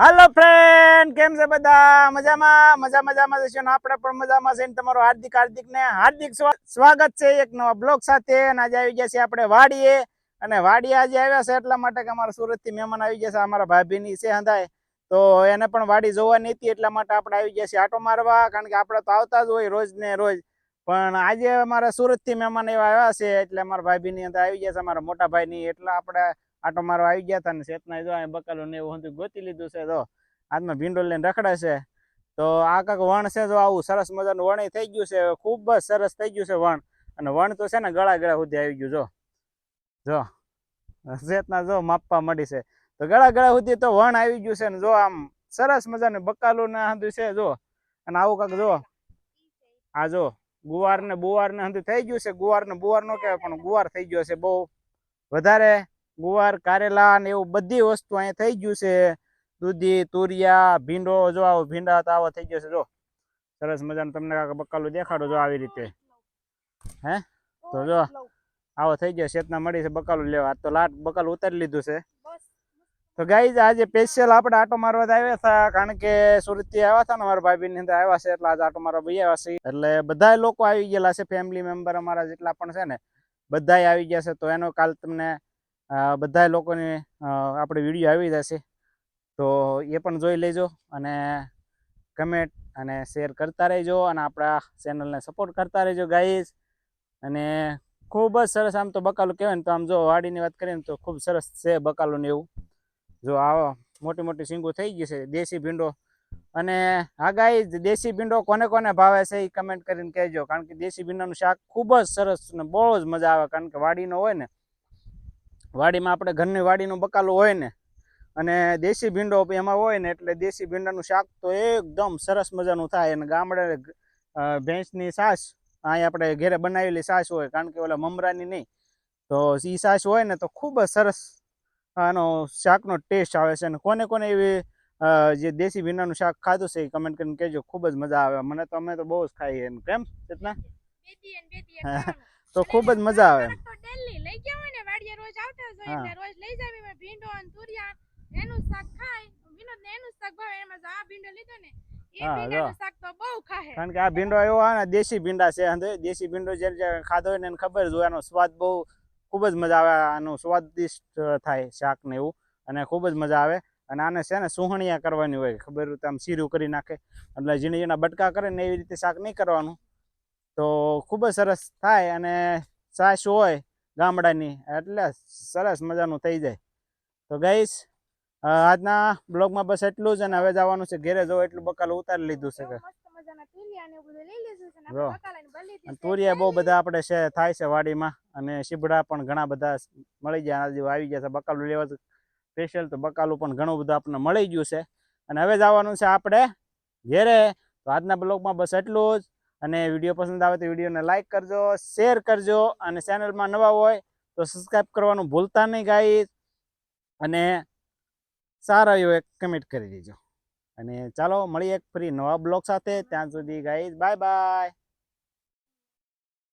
હાલો friend, કેમ છે બધા? મજામાં મજામાં જશો ને? આપણે પણ મજામાં છે ને તમારું હાર્દિક સ્વાગત છે એક નવા બ્લોગ સાથે. અને આજે આવી ગયા છે આપણે વાડીએ. અને વાડીએ આજે આવ્યા છે એટલા માટે કે અમારા સુરત થી મહેમાન આવી ગયા છે, અમારા ભાભીની છે હંધાય, તો એને પણ વાડી જોવાની હતી એટલા માટે આપણે આવી ગયા છીએ આટો મારવા. કારણ કે આપણે તો આવતા જ હોય રોજ ને રોજ, પણ આજે અમારા સુરત થી મહેમાન એવા આવ્યા છે એટલે અમારા ભાભીની અંદર આવી ગયા છે, અમારા મોટા ભાઈની, એટલે આપણે આટો મારવા આવી ગયા હતા. ને શેતના જો બકાલું ને એવું બધું ગોતી લીધું છે. તો હાથમાં ભીંડો લઈને રખડે છે. તો આ કાંક વણ છે, જો આવું સરસ મજાનું વણ થઈ ગયું છે, ખૂબ જ સરસ થઈ ગયું છે વણ. અને વણ તો છે ને ગળા સુધી આવી ગયું. જો શેતના જો માપવા મળી છે, તો ગળા સુધી તો વણ આવી ગયું છે. ને જો આમ સરસ મજાનું બકાલું ને હંધું છે જો. અને આવું કાંક જો આ જો ગુવાર ને હંધું થઈ ગયું છે. ગુવાર નો કહેવાય પણ ગુવાર થઈ ગયો છે બહુ વધારે. ગુવાર, કારેલા ને એવું બધી વસ્તુ અહીંયા થઈ ગયું છે. દૂધી, તુરિયા, ભીંડો, જો આવો ભીંડા તો આવો થઈ ગયો છે. જો સરસ મજાનું તમને કાંક બકાલું દેખાડો, જો આવી રીતે હે. તો જો આવો થઈ ગયો. શેતના મળી છે બકાલું લેવા, તો લાટ બકાલું ઉતારી લીધું છે. તો ગાઈઝ આજે સ્પેશિયલ આપણે આટો મારવા આવ્યા હતા, કારણ કે સુરત થી આવ્યા હતા ને મારા ભાભી ની અંદર આવ્યા છે, એટલે આજે આટો મારવા ભાઈ આવ્યા છે. એટલે બધા લોકો આવી ગયેલા છે, ફેમિલી મેમ્બર અમારા જેટલા પણ છે ને બધા આવી ગયા છે. તો એનો કાલ તમને બધા લોકોની આપણે વિડીયો આવી જશે, તો એ પણ જોઈ લેજો. અને કમેન્ટ અને શેર કરતા રહેજો, અને આપણા ચેનલને સપોર્ટ કરતા રહેજો ગાઈઝ. અને ખૂબ જ સરસ આમ તો બકાલું કહેવાય ને, તો આમ જો વાડીની વાત કરીએ ને તો ખૂબ સરસ છે બકાલું ને એવું. જો આવો મોટી મોટી સિંગો થઈ ગઈ છે, દેશી ભીંડો. અને હા ગાઈઝ, દેશી ભીંડો કોને કોને ભાવે છે એ કમેન્ટ કરીને કહેજો, કારણ કે દેશી ભીંડાનું શાક ખૂબ જ સરસ ને બહુ જ મજા આવે. કારણ કે વાડીનો હોય ને, વાડીમાં આપણે ઘરની વાડીનું બકાલું હોય ને, અને દેશી ભીંડો એમાં હોય ને, એટલે દેશી ભીંડાનું શાક તો એકદમ સરસ મજાનું થાય. અને ગામડે ભેંસની છાશ અહીં આપણે ઘેરે બનાવેલી છાશ હોય, કારણ કે ઓલા મમરાની નહીં, તો એ છાશ હોય ને તો ખૂબ જ સરસ આનો શાકનો ટેસ્ટ આવે છે. અને કોને કોને એવી જે દેશી ભીંડાનું શાક ખાધું છે એ કમેન્ટ કરીને કહેજો, ખૂબ જ મજા આવે. મને તો અમે તો બહુ જ ખાઈએ એમ. કેમ કેટલા તો ખૂબ જ મજા આવે. કારણ કે આ ભીંડો એવો હોય ને, દેશી ભીંડા છે. દેશી ભીંડો જ્યારે ખાધો હોય ને એને ખબર જ હોય, એનો સ્વાદ બહુ ખૂબ જ મજા આવે. આનું સ્વાદિષ્ટ થાય શાક ને એવું, અને ખૂબ જ મજા આવે. અને આને છે ને સુહણિયા કરવાની હોય, ખબર હોય તો આમ સીરું કરી નાખે, એટલે ઝીણા ઝીણા બટકા કરે ને એવી રીતે શાક નહીં કરવાનું, તો ખૂબ જ સરસ થાય. અને છાશ હોય ગામડાની, એટલે સરસ મજાનું થઈ જાય. તો ગાઈસ, આજના બ્લોગમાં બસ એટલું જ. અને હવે જવાનું છે ઘેરે. જો એટલું બકાલું ઉતારી લીધું છે. તુરિયા બહુ બધા આપણે છે થાય છે વાડીમાં, અને સીબડા પણ ઘણા બધા મળી ગયા. આવી ગયા છે બકાલું લેવા સ્પેશિયલ, તો બકાલું પણ ઘણું બધું આપણને મળી ગયું છે. અને હવે જવાનું છે આપણે ઘેરે. તો આજના બ્લોગમાં બસ એટલું જ. અને વિડીયો પસંદ આવે તો વિડીયોને લાઈક કરજો, શેર કરજો, અને ચેનલમાં નવા હોય તો સબસ્ક્રાઈબ કરવાનું ભૂલતા નહીં ગાઈસ. અને સારા એવો એક કમેન્ટ કરી દેજો. અને ચાલો મળીએ એક ફરી નવા બ્લોગ સાથે. ત્યાં સુધી ગાઈસ બાય બાય.